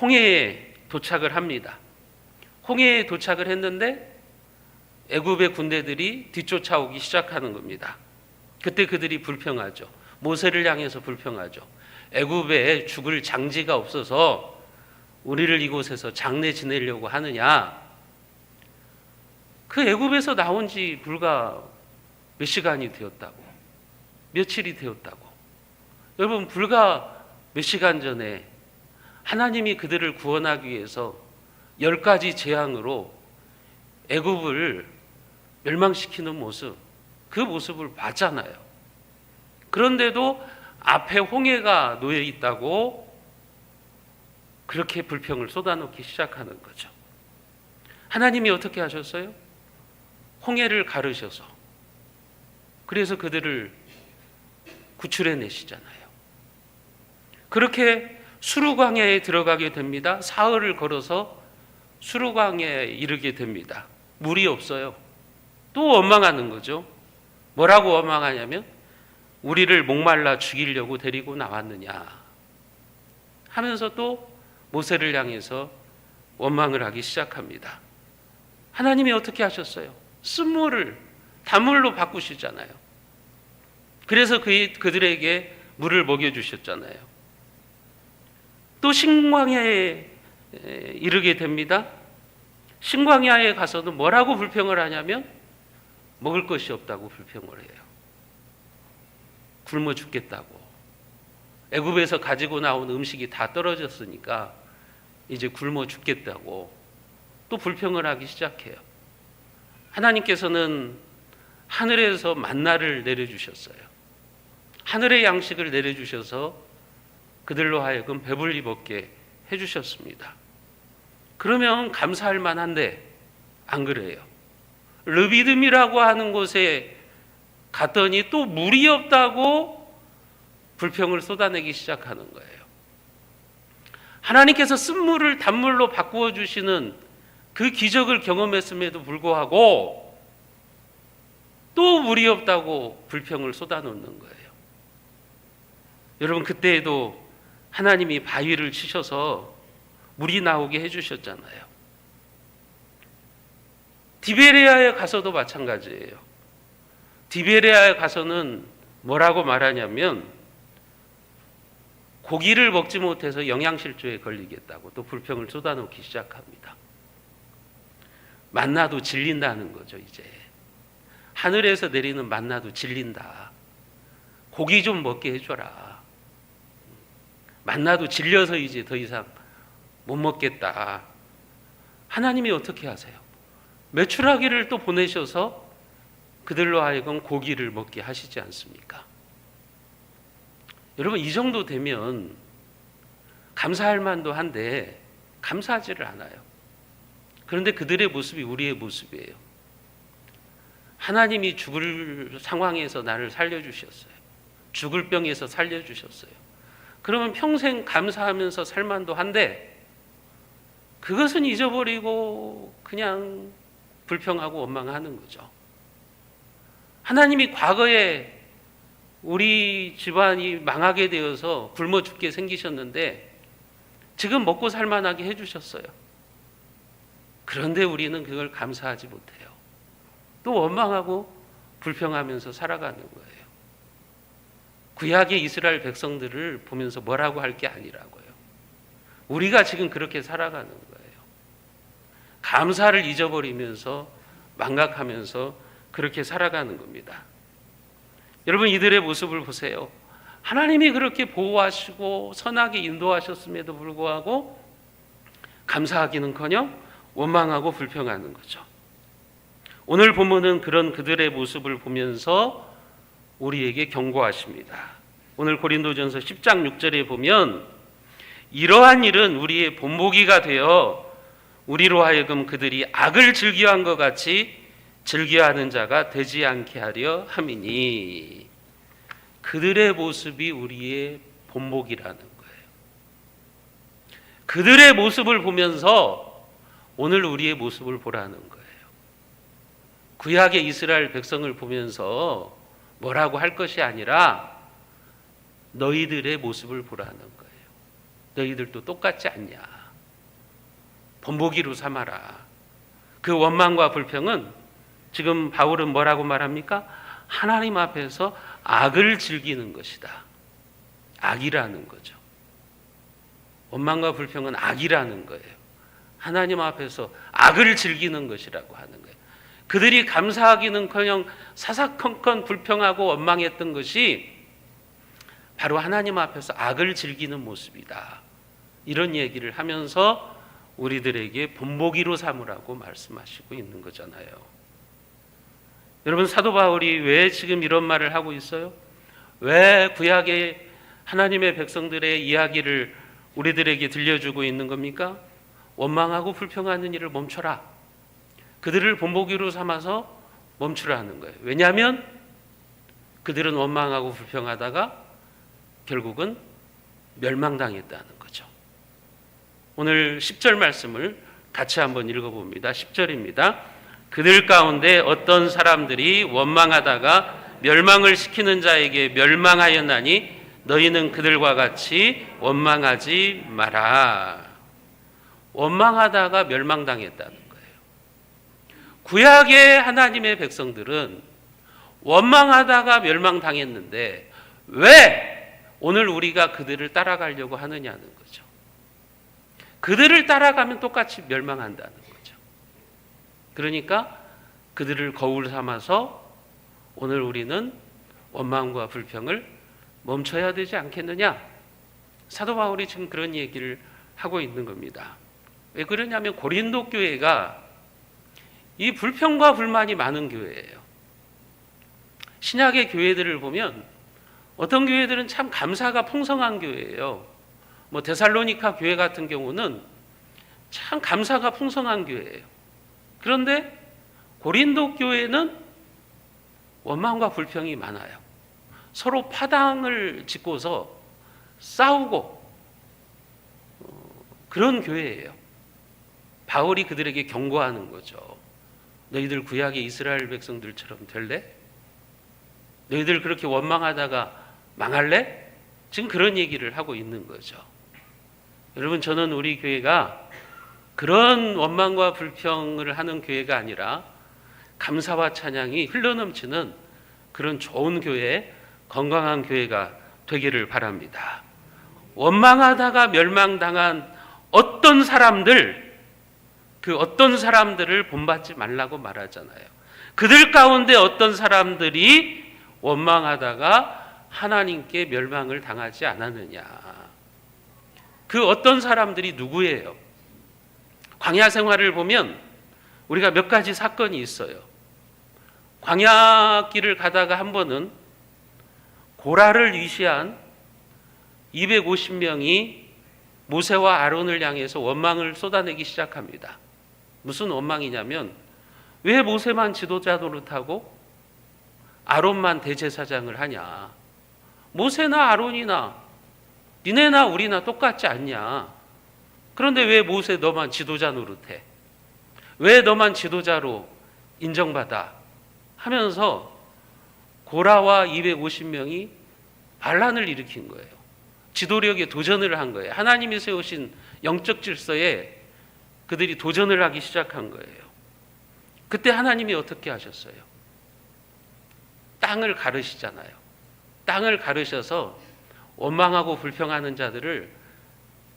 홍해에 도착을 합니다. 홍해에 도착을 했는데 애굽의 군대들이 뒤쫓아오기 시작하는 겁니다. 그때 그들이 불평하죠. 모세를 향해서 불평하죠. 애굽에 죽을 장지가 없어서 우리를 이곳에서 장례 지내려고 하느냐. 그 애굽에서 나온 지 불과 몇 시간이 되었다고, 며칠이 되었다고. 여러분, 불과 몇 시간 전에 하나님이 그들을 구원하기 위해서 10가지 재앙으로 애굽을 멸망시키는 모습, 그 모습을 봤잖아요. 그런데도 앞에 홍해가 놓여 있다고 그렇게 불평을 쏟아놓기 시작하는 거죠. 하나님이 어떻게 하셨어요? 홍해를 가르셔서 그래서 그들을 구출해 내시잖아요. 그렇게 수르광야에 들어가게 됩니다. 사흘을 걸어서 수르광야에 이르게 됩니다. 물이 없어요. 또 원망하는 거죠. 뭐라고 원망하냐면 우리를 목말라 죽이려고 데리고 나왔느냐 하면서 또 모세를 향해서 원망을 하기 시작합니다. 하나님이 어떻게 하셨어요? 쓴물을 단물로 바꾸시잖아요. 그래서 그들에게 물을 먹여주셨잖아요. 또 신광야에 이르게 됩니다. 신광야에 가서도 뭐라고 불평을 하냐면 먹을 것이 없다고 불평을 해요. 굶어 죽겠다고. 애굽에서 가지고 나온 음식이 다 떨어졌으니까 이제 굶어 죽겠다고 또 불평을 하기 시작해요. 하나님께서는 하늘에서 만나를 내려주셨어요. 하늘의 양식을 내려주셔서 그들로 하여금 배불리 먹게 해주셨습니다. 그러면 감사할 만한데 안 그래요. 르비딤이라고 하는 곳에 갔더니 또 물이 없다고 불평을 쏟아내기 시작하는 거예요. 하나님께서 쓴물을 단물로 바꾸어 주시는 그 기적을 경험했음에도 불구하고 또 물이 없다고 불평을 쏟아놓는 거예요. 여러분, 그때에도 하나님이 바위를 치셔서 물이 나오게 해주셨잖아요. 디베레아에 가서도 마찬가지예요. 디베레아에 가서는 뭐라고 말하냐면 고기를 먹지 못해서 영양실조에 걸리겠다고 또 불평을 쏟아놓기 시작합니다. 만나도 질린다는 거죠. 이제 하늘에서 내리는 만나도 질린다. 고기 좀 먹게 해줘라. 만나도 질려서 이제 더 이상 못 먹겠다. 하나님이 어떻게 하세요? 메추라기를 또 보내셔서 그들로 하여금 고기를 먹게 하시지 않습니까? 여러분, 이 정도 되면 감사할 만도 한데 감사하지를 않아요. 그런데 그들의 모습이 우리의 모습이에요. 하나님이 죽을 상황에서 나를 살려주셨어요. 죽을 병에서 살려주셨어요. 그러면 평생 감사하면서 살 만도 한데 그것은 잊어버리고 그냥 불평하고 원망하는 거죠. 하나님이 과거에 우리 집안이 망하게 되어서 굶어 죽게 생기셨는데 지금 먹고 살만하게 해주셨어요. 그런데 우리는 그걸 감사하지 못해요. 또 원망하고 불평하면서 살아가는 거예요. 구약의 이스라엘 백성들을 보면서 뭐라고 할 게 아니라고요. 우리가 지금 그렇게 살아가는 거예요. 감사를 잊어버리면서 망각하면서 그렇게 살아가는 겁니다. 여러분, 이들의 모습을 보세요. 하나님이 그렇게 보호하시고 선하게 인도하셨음에도 불구하고 감사하기는커녕 원망하고 불평하는 거죠. 오늘 본문은 그런 그들의 모습을 보면서 우리에게 경고하십니다. 오늘 고린도전서 10장 6절에 보면 이러한 일은 우리의 본보기가 되어 우리로 하여금 그들이 악을 즐겨한 것 같이 즐겨하는 자가 되지 않게 하려 함이니, 그들의 모습이 우리의 본보기라는 거예요. 그들의 모습을 보면서 오늘 우리의 모습을 보라는 거예요. 구약의 이스라엘 백성을 보면서 뭐라고 할 것이 아니라 너희들의 모습을 보라는 거예요. 너희들도 똑같지 않냐. 본보기로 삼아라. 그 원망과 불평은 지금 바울은 뭐라고 말합니까? 하나님 앞에서 악을 즐기는 것이다. 악이라는 거죠. 원망과 불평은 악이라는 거예요. 하나님 앞에서 악을 즐기는 것이라고 하는 거예요. 그들이 감사하기는커녕 사사건건 불평하고 원망했던 것이 바로 하나님 앞에서 악을 즐기는 모습이다. 이런 얘기를 하면서 우리들에게 본보기로 삼으라고 말씀하시고 있는 거잖아요. 여러분, 사도 바울이 왜 지금 이런 말을 하고 있어요? 왜 구약의 하나님의 백성들의 이야기를 우리들에게 들려주고 있는 겁니까? 원망하고 불평하는 일을 멈춰라. 그들을 본보기로 삼아서 멈추라는 거예요. 왜냐하면 그들은 원망하고 불평하다가 결국은 멸망당했다는 거죠. 오늘 10절 말씀을 같이 한번 읽어봅니다. 10절입니다. 그들 가운데 어떤 사람들이 원망하다가 멸망을 시키는 자에게 멸망하였나니 너희는 그들과 같이 원망하지 마라. 원망하다가 멸망당했다는 거예요. 구약의 하나님의 백성들은 원망하다가 멸망당했는데 왜 오늘 우리가 그들을 따라가려고 하느냐는 거죠. 그들을 따라가면 똑같이 멸망한다는 거죠. 그러니까 그들을 거울 삼아서 오늘 우리는 원망과 불평을 멈춰야 되지 않겠느냐? 사도 바울이 지금 그런 얘기를 하고 있는 겁니다. 왜 그러냐면 고린도 교회가 이 불평과 불만이 많은 교회예요. 신약의 교회들을 보면 어떤 교회들은 참 감사가 풍성한 교회예요. 뭐 데살로니가 교회 같은 경우는 참 감사가 풍성한 교회예요. 그런데 고린도 교회는 원망과 불평이 많아요. 서로 파당을 짓고서 싸우고 그런 교회예요. 바울이 그들에게 경고하는 거죠. 너희들 구약의 이스라엘 백성들처럼 될래? 너희들 그렇게 원망하다가 망할래? 지금 그런 얘기를 하고 있는 거죠. 여러분, 저는 우리 교회가 그런 원망과 불평을 하는 교회가 아니라 감사와 찬양이 흘러넘치는 그런 좋은 교회, 건강한 교회가 되기를 바랍니다. 원망하다가 멸망당한 어떤 사람들, 그 어떤 사람들을 본받지 말라고 말하잖아요. 그들 가운데 어떤 사람들이 원망하다가 하나님께 멸망을 당하지 않았느냐. 그 어떤 사람들이 누구예요? 광야 생활을 보면 우리가 몇 가지 사건이 있어요. 광야길을 가다가 한 번은 고라를 위시한 250명이 모세와 아론을 향해서 원망을 쏟아내기 시작합니다. 무슨 원망이냐면 왜 모세만 지도자 노릇하고 아론만 대제사장을 하냐. 모세나 아론이나 니네나 우리나 똑같지 않냐. 그런데 왜 모세 너만 지도자 노릇해? 왜 너만 지도자로 인정받아? 하면서 고라와 250명이 반란을 일으킨 거예요. 지도력에 도전을 한 거예요. 하나님이 세우신 영적 질서에 그들이 도전을 하기 시작한 거예요. 그때 하나님이 어떻게 하셨어요? 땅을 가르시잖아요. 땅을 가르셔서 원망하고 불평하는 자들을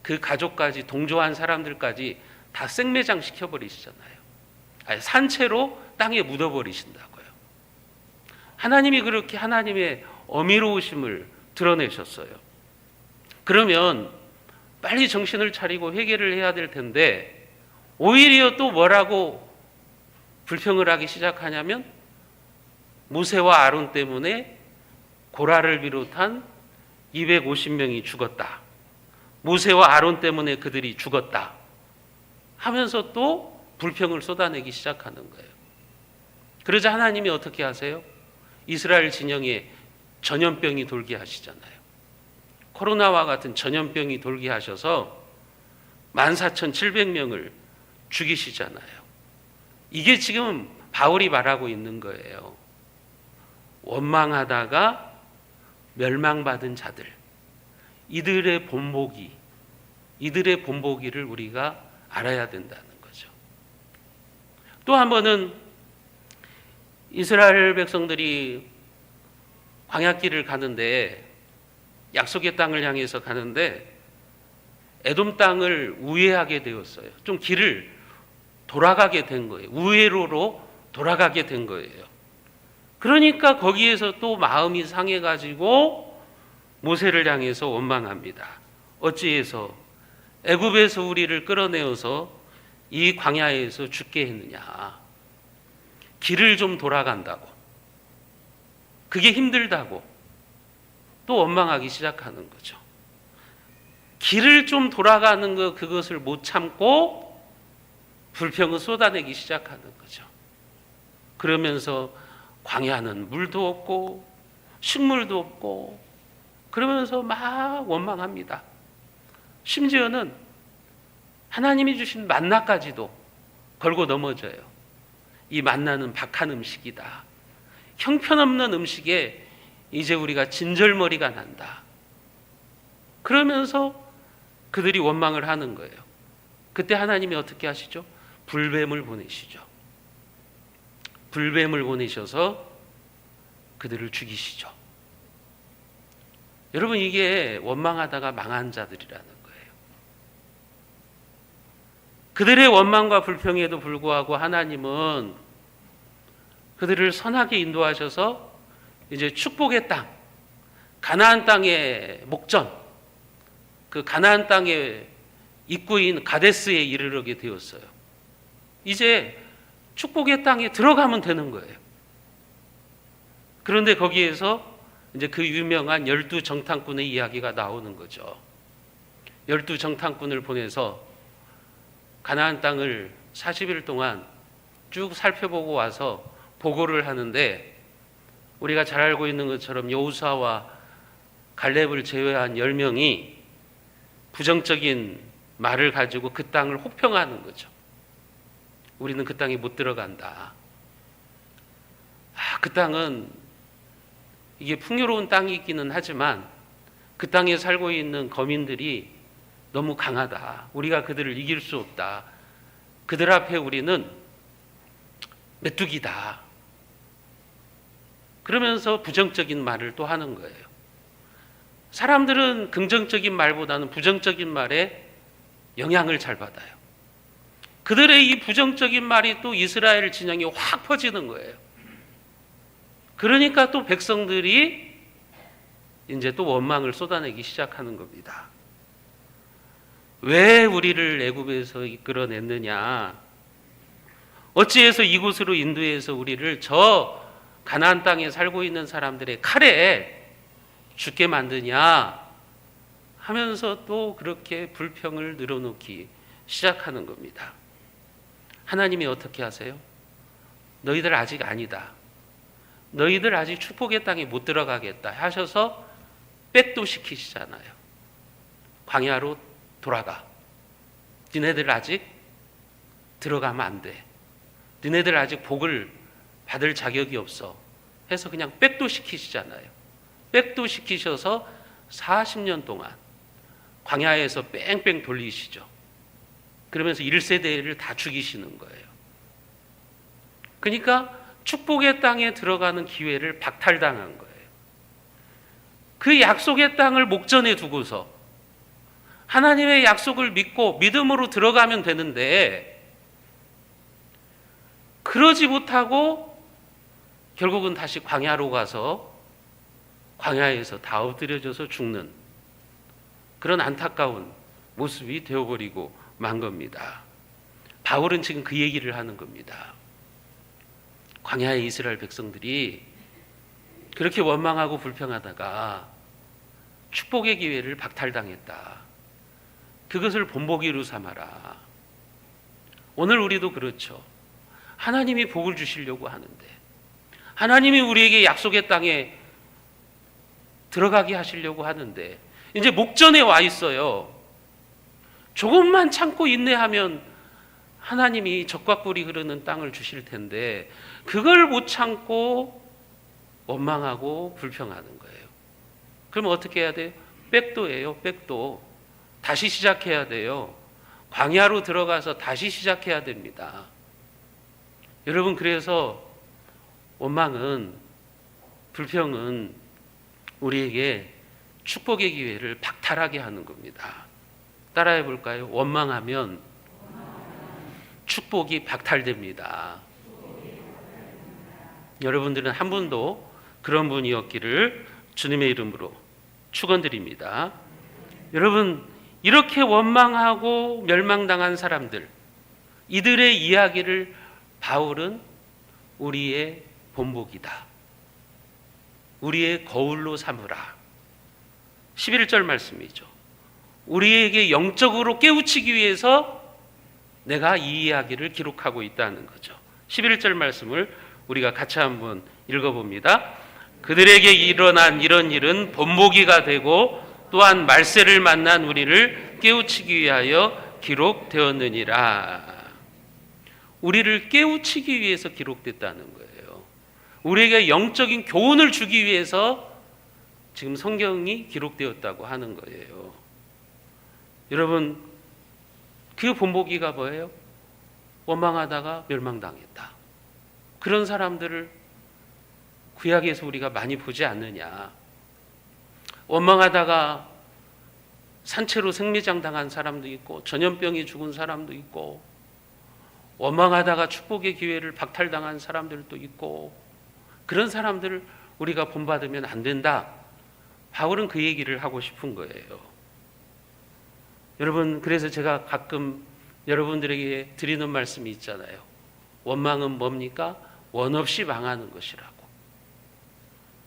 그 가족까지 동조한 사람들까지 다 생매장 시켜버리시잖아요. 아니, 산채로 땅에 묻어버리신다고요. 하나님이 그렇게 하나님의 어미로우심을 드러내셨어요. 그러면 빨리 정신을 차리고 회개를 해야 될 텐데 오히려 또 뭐라고 불평을 하기 시작하냐면 모세와 아론 때문에 고라를 비롯한 250명이 죽었다. 모세와 아론 때문에 그들이 죽었다. 하면서 또 불평을 쏟아내기 시작하는 거예요. 그러자 하나님이 어떻게 하세요? 이스라엘 진영에 전염병이 돌게 하시잖아요. 코로나와 같은 전염병이 돌게 하셔서 14,700명을 죽이시잖아요. 이게 지금 바울이 말하고 있는 거예요. 원망하다가 멸망받은 자들, 이들의 본보기를 우리가 알아야 된다는 거죠. 또 한 번은 이스라엘 백성들이 광야길을 가는데 약속의 땅을 향해서 가는데 에돔 땅을 우회하게 되었어요. 좀 길을 돌아가게 된 거예요. 우회로로 돌아가게 된 거예요. 그러니까 거기에서 또 마음이 상해가지고 모세를 향해서 원망합니다. 어찌해서 애굽에서 우리를 끌어내어서 이 광야에서 죽게 했느냐. 길을 좀 돌아간다고. 그게 힘들다고. 또 원망하기 시작하는 거죠. 길을 좀 돌아가는 거 그것을 못 참고 불평을 쏟아내기 시작하는 거죠. 그러면서 광야는 물도 없고 식물도 없고 그러면서 막 원망합니다. 심지어는 하나님이 주신 만나까지도 걸고 넘어져요. 이 만나는 박한 음식이다. 형편없는 음식에 이제 우리가 진절머리가 난다. 그러면서 그들이 원망을 하는 거예요. 그때 하나님이 어떻게 하시죠? 불뱀을 보내시죠. 불뱀을 보내셔서 그들을 죽이시죠. 여러분, 이게 원망하다가 망한 자들이라는 거예요. 그들의 원망과 불평에도 불구하고 하나님은 그들을 선하게 인도하셔서 이제 축복의 땅, 가나안 땅의 목전, 그 가나안 땅의 입구인 가데스에 이르게 되었어요. 이제 축복의 땅에 들어가면 되는 거예요. 그런데 거기에서 이제 그 유명한 12정탐꾼의 이야기가 나오는 거죠. 12정탐꾼을 보내서 가나안 땅을 40일 동안 쭉 살펴보고 와서 보고를 하는데 우리가 잘 알고 있는 것처럼 여호수아와 갈렙을 제외한 10명이 부정적인 말을 가지고 그 땅을 혹평하는 거죠. 우리는 그 땅에 못 들어간다. 그 땅은 이게 풍요로운 땅이기는 하지만 그 땅에 살고 있는 거민들이 너무 강하다. 우리가 그들을 이길 수 없다. 그들 앞에 우리는 메뚜기다. 그러면서 부정적인 말을 또 하는 거예요. 사람들은 긍정적인 말보다는 부정적인 말에 영향을 잘 받아요. 그들의 이 부정적인 말이 또 이스라엘 진영에 확 퍼지는 거예요. 그러니까 또 백성들이 이제 또 원망을 쏟아내기 시작하는 겁니다. 왜 우리를 애굽에서 이끌어냈느냐? 어찌해서 이곳으로 인도해서 우리를 저 가나안 땅에 살고 있는 사람들의 칼에 죽게 만드냐? 하면서 또 그렇게 불평을 늘어놓기 시작하는 겁니다. 하나님이 어떻게 하세요? 너희들 아직 아니다. 너희들 아직 축복의 땅에 못 들어가겠다 하셔서 백도 시키시잖아요. 광야로 돌아가. 니네들 아직 들어가면 안 돼. 니네들 아직 복을 받을 자격이 없어. 해서 그냥 백도 시키시잖아요. 백도 시키셔서 40년 동안 광야에서 뺑뺑 돌리시죠. 그러면서 1세대를 다 죽이시는 거예요. 그러니까 축복의 땅에 들어가는 기회를 박탈당한 거예요. 그 약속의 땅을 목전에 두고서 하나님의 약속을 믿고 믿음으로 들어가면 되는데 그러지 못하고 결국은 다시 광야로 가서 광야에서 다 엎드려져서 죽는 그런 안타까운 모습이 되어버리고 만 겁니다. 바울은 지금 그 얘기를 하는 겁니다. 광야의 이스라엘 백성들이 그렇게 원망하고 불평하다가 축복의 기회를 박탈당했다. 그것을 본보기로 삼아라. 오늘 우리도 그렇죠. 하나님이 복을 주시려고 하는데 하나님이 우리에게 약속의 땅에 들어가게 하시려고 하는데 이제 목전에 와 있어요. 조금만 참고 인내하면 하나님이 적과 꿀이 흐르는 땅을 주실 텐데 그걸 못 참고 원망하고 불평하는 거예요. 그럼 어떻게 해야 돼요? 백도예요. 백도. 다시 시작해야 돼요. 광야로 들어가서 다시 시작해야 됩니다. 여러분, 그래서 원망은, 불평은 우리에게 축복의 기회를 박탈하게 하는 겁니다. 따라해 볼까요? 원망하면 축복이 박탈됩니다. 여러분들은 한 분도 그런 분이었기를 주님의 이름으로 축원드립니다. 여러분, 이렇게 원망하고 멸망당한 사람들, 이들의 이야기를 바울은 우리의 본보기다, 우리의 거울로 삼으라. 11절 말씀이죠. 우리에게 영적으로 깨우치기 위해서 내가 이 이야기를 기록하고 있다는 거죠. 11절 말씀을 우리가 같이 한번 읽어봅니다. 그들에게 일어난 이런 일은 본보기가 되고 또한 말세를 만난 우리를 깨우치기 위하여 기록되었느니라. 우리를 깨우치기 위해서 기록됐다는 거예요. 우리에게 영적인 교훈을 주기 위해서 지금 성경이 기록되었다고 하는 거예요. 여러분, 그 본보기가 뭐예요? 원망하다가 멸망당했다. 그런 사람들을 구약에서 우리가 많이 보지 않느냐. 원망하다가 산채로 생매장 당한 사람도 있고 전염병에 죽은 사람도 있고 원망하다가 축복의 기회를 박탈당한 사람들도 있고 그런 사람들을 우리가 본받으면 안 된다. 바울은 그 얘기를 하고 싶은 거예요. 여러분, 그래서 제가 가끔 여러분들에게 드리는 말씀이 있잖아요. 원망은 뭡니까? 원 없이 망하는 것이라고.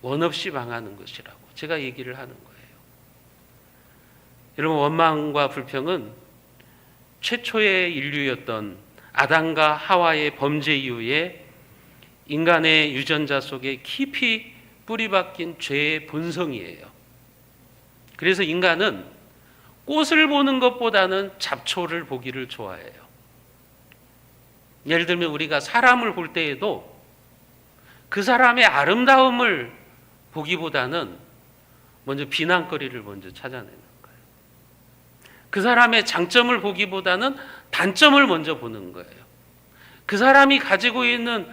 원 없이 망하는 것이라고 제가 얘기를 하는 거예요. 여러분, 원망과 불평은 최초의 인류였던 아담과 하와의 범죄 이후에 인간의 유전자 속에 깊이 뿌리박힌 죄의 본성이에요. 그래서 인간은 꽃을 보는 것보다는 잡초를 보기를 좋아해요. 예를 들면 우리가 사람을 볼 때에도 그 사람의 아름다움을 보기보다는 먼저 비난거리를 먼저 찾아내는 거예요. 그 사람의 장점을 보기보다는 단점을 먼저 보는 거예요. 그 사람이 가지고 있는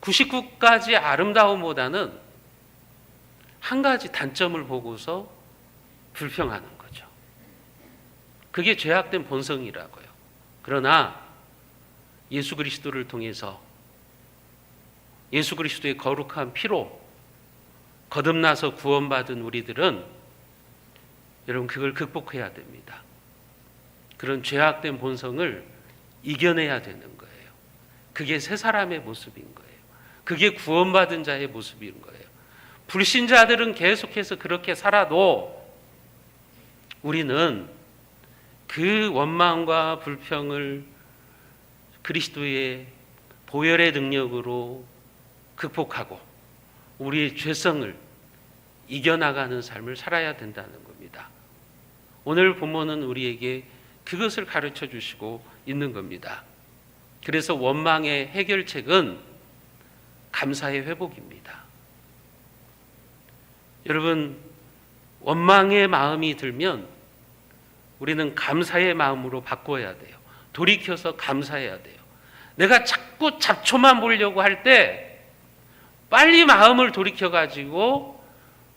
99가지 아름다움보다는 한 가지 단점을 보고서 불평하는 거죠. 그게 죄악된 본성이라고요. 그러나 예수 그리스도를 통해서 예수 그리스도의 거룩한 피로 거듭나서 구원받은 우리들은 여러분, 그걸 극복해야 됩니다. 그런 죄악된 본성을 이겨내야 되는 거예요. 그게 새 사람의 모습인 거예요. 그게 구원받은 자의 모습인 거예요. 불신자들은 계속해서 그렇게 살아도 우리는 그 원망과 불평을 그리스도의 보혈의 능력으로 극복하고 우리의 죄성을 이겨나가는 삶을 살아야 된다는 겁니다. 오늘 본문은 우리에게 그것을 가르쳐 주시고 있는 겁니다. 그래서 원망의 해결책은 감사의 회복입니다. 여러분, 원망의 마음이 들면 우리는 감사의 마음으로 바꿔야 돼요. 돌이켜서 감사해야 돼요. 내가 자꾸 잡초만 보려고 할 때 빨리 마음을 돌이켜가지고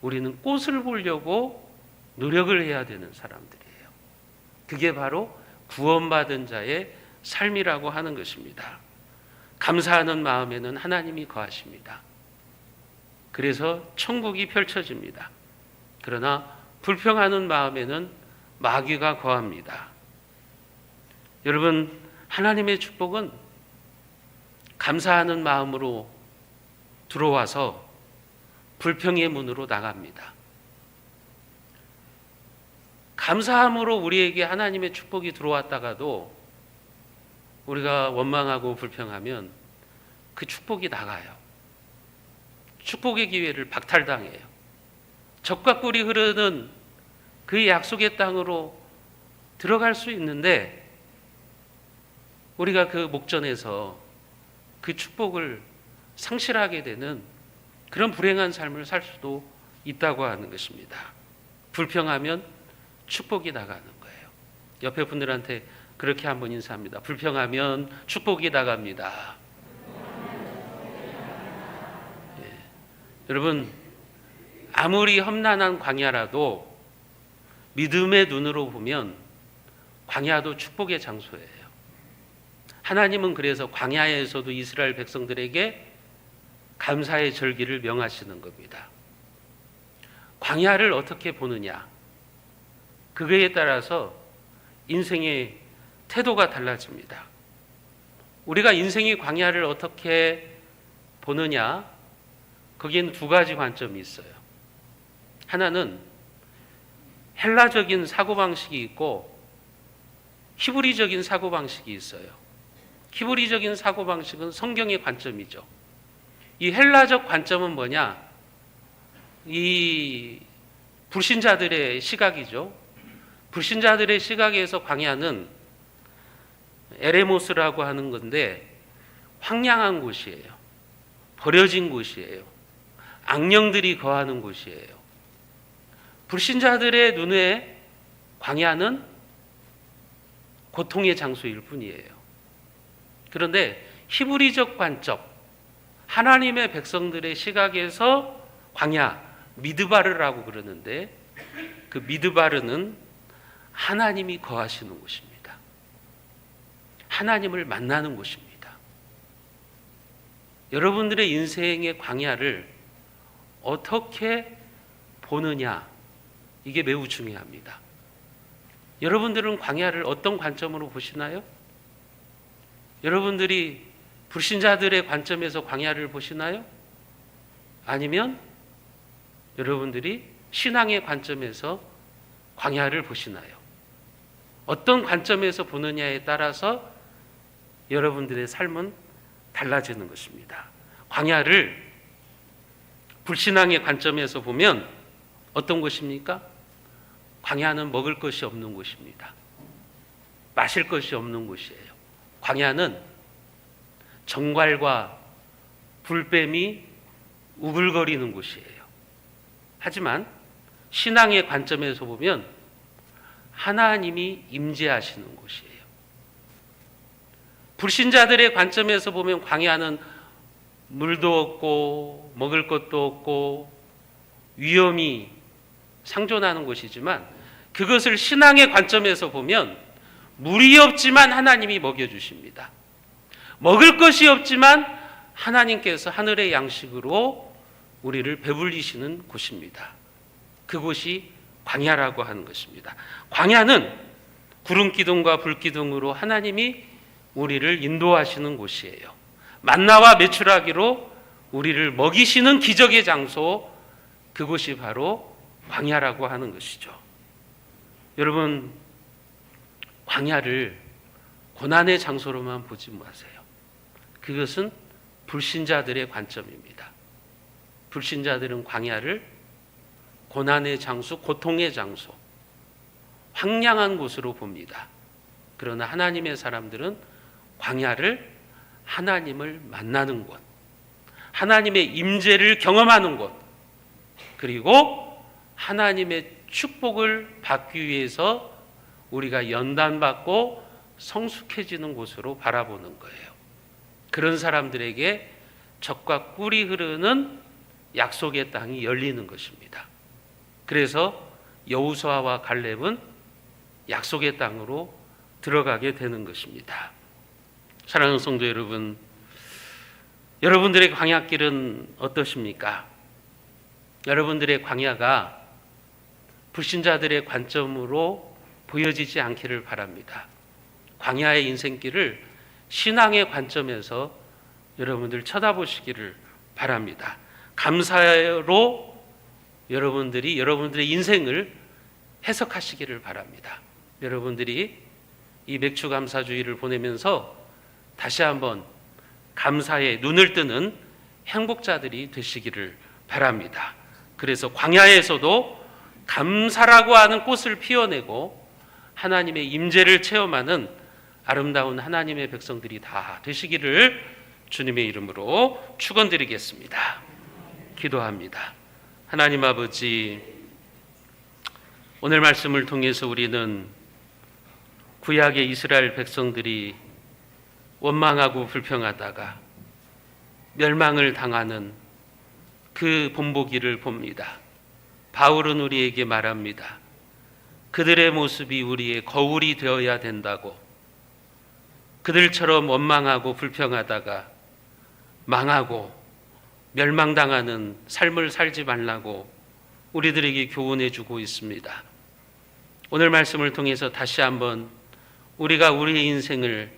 우리는 꽃을 보려고 노력을 해야 되는 사람들이에요. 그게 바로 구원받은 자의 삶이라고 하는 것입니다. 감사하는 마음에는 하나님이 거하십니다. 그래서 천국이 펼쳐집니다. 그러나 불평하는 마음에는 마귀가 거합니다. 여러분, 하나님의 축복은 감사하는 마음으로 들어와서 불평의 문으로 나갑니다. 감사함으로 우리에게 하나님의 축복이 들어왔다가도 우리가 원망하고 불평하면 그 축복이 나가요. 축복의 기회를 박탈당해요. 젖과 꿀이 흐르는 그 약속의 땅으로 들어갈 수 있는데 우리가 그 목전에서 그 축복을 상실하게 되는 그런 불행한 삶을 살 수도 있다고 하는 것입니다. 불평하면 축복이 나가는 거예요. 옆에 분들한테 그렇게 한번 인사합니다. 불평하면 축복이 나갑니다. 예. 여러분, 아무리 험난한 광야라도 믿음의 눈으로 보면 광야도 축복의 장소예요. 하나님은 그래서 광야에서도 이스라엘 백성들에게 감사의 절기를 명하시는 겁니다. 광야를 어떻게 보느냐, 그거에 따라서 인생의 태도가 달라집니다. 우리가 인생의 광야를 어떻게 보느냐, 거기에는 두 가지 관점이 있어요. 하나는 헬라적인 사고방식이 있고 히브리적인 사고방식이 있어요. 히브리적인 사고방식은 성경의 관점이죠. 이 헬라적 관점은 뭐냐? 이 불신자들의 시각이죠. 불신자들의 시각에서 광야는 에레모스라고 하는 건데 황량한 곳이에요. 버려진 곳이에요. 악령들이 거하는 곳이에요. 불신자들의 눈에 광야는 고통의 장소일 뿐이에요. 그런데 히브리적 관점, 하나님의 백성들의 시각에서 광야, 미드바르라고 그러는데 그 미드바르는 하나님이 거하시는 곳입니다. 하나님을 만나는 곳입니다. 여러분들의 인생의 광야를 어떻게 보느냐, 이게 매우 중요합니다. 여러분들은 광야를 어떤 관점으로 보시나요? 여러분들이 불신자들의 관점에서 광야를 보시나요? 아니면 여러분들이 신앙의 관점에서 광야를 보시나요? 어떤 관점에서 보느냐에 따라서 여러분들의 삶은 달라지는 것입니다. 광야를 불신앙의 관점에서 보면 어떤 곳입니까? 광야는 먹을 것이 없는 곳입니다. 마실 것이 없는 곳이에요. 광야는 정갈과 불뱀이 우글거리는 곳이에요. 하지만 신앙의 관점에서 보면 하나님이 임재하시는 곳이에요. 불신자들의 관점에서 보면 광야는 물도 없고 먹을 것도 없고 위험이 상존하는 곳이지만 그것을 신앙의 관점에서 보면 물이 없지만 하나님이 먹여주십니다. 먹을 것이 없지만 하나님께서 하늘의 양식으로 우리를 배불리시는 곳입니다. 그곳이 광야라고 하는 것입니다. 광야는 구름 기둥과 불 기둥으로 하나님이 우리를 인도하시는 곳이에요. 만나와 메추라기로 우리를 먹이시는 기적의 장소, 그곳이 바로 광야라고 하는 것이죠. 여러분, 광야를 고난의 장소로만 보지 마세요. 그것은 불신자들의 관점입니다. 불신자들은 광야를 고난의 장소, 고통의 장소, 황량한 곳으로 봅니다. 그러나 하나님의 사람들은 광야를 하나님을 만나는 곳, 하나님의 임재를 경험하는 곳, 그리고 하나님의 축복을 받기 위해서 우리가 연단받고 성숙해지는 곳으로 바라보는 거예요. 그런 사람들에게 젖과 꿀이 흐르는 약속의 땅이 열리는 것입니다. 그래서 여호수아와 갈렙은 약속의 땅으로 들어가게 되는 것입니다. 사랑하는 성도 여러분, 여러분들의 광야길은 어떠십니까? 여러분들의 광야가 불신자들의 관점으로 보여지지 않기를 바랍니다. 광야의 인생길을 신앙의 관점에서 여러분들 쳐다보시기를 바랍니다. 감사로 여러분들이 여러분들의 인생을 해석하시기를 바랍니다. 여러분들이 이 맥주 감사주의를 보내면서 다시 한번 감사에 눈을 뜨는 행복자들이 되시기를 바랍니다. 그래서 광야에서도 감사라고 하는 꽃을 피워내고 하나님의 임재를 체험하는 아름다운 하나님의 백성들이 다 되시기를 주님의 이름으로 축원드리겠습니다. 기도합니다. 하나님 아버지, 오늘 말씀을 통해서 우리는 구약의 이스라엘 백성들이 원망하고 불평하다가 멸망을 당하는 그 본보기를 봅니다. 바울은 우리에게 말합니다. 그들의 모습이 우리의 거울이 되어야 된다고. 그들처럼 원망하고 불평하다가 망하고 멸망당하는 삶을 살지 말라고 우리들에게 교훈해 주고 있습니다. 오늘 말씀을 통해서 다시 한번 우리가 우리의 인생을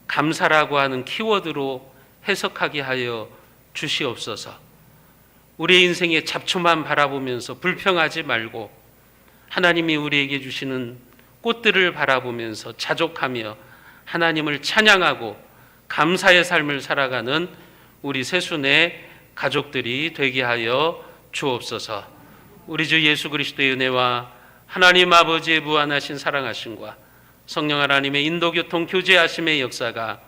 감사라고 하는 키워드로 해석하게 하여 주시옵소서. 우리의 인생의 잡초만 바라보면서 불평하지 말고 하나님이 우리에게 주시는 꽃들을 바라보면서 자족하며 하나님을 찬양하고 감사의 삶을 살아가는 우리 세순의 가족들이 되게 하여 주옵소서. 우리 주 예수 그리스도의 은혜와 하나님 아버지의 무한하신 사랑하심과 성령 하나님의 인도교통 교제하심의 역사가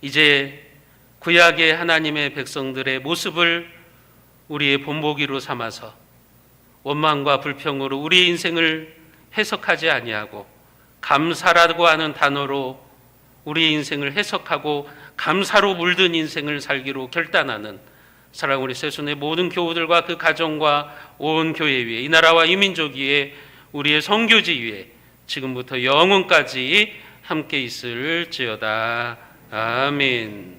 이제 구약의 하나님의 백성들의 모습을 우리의 본보기로 삼아서 원망과 불평으로 우리의 인생을 해석하지 아니하고 감사라고 하는 단어로 우리의 인생을 해석하고 감사로 물든 인생을 살기로 결단하는 사랑 우리 세순의 모든 교우들과 그 가정과 온 교회 위에 이 나라와 이 민족 위에 우리의 선교지 위에 지금부터 영원까지 함께 있을지어다. 아멘.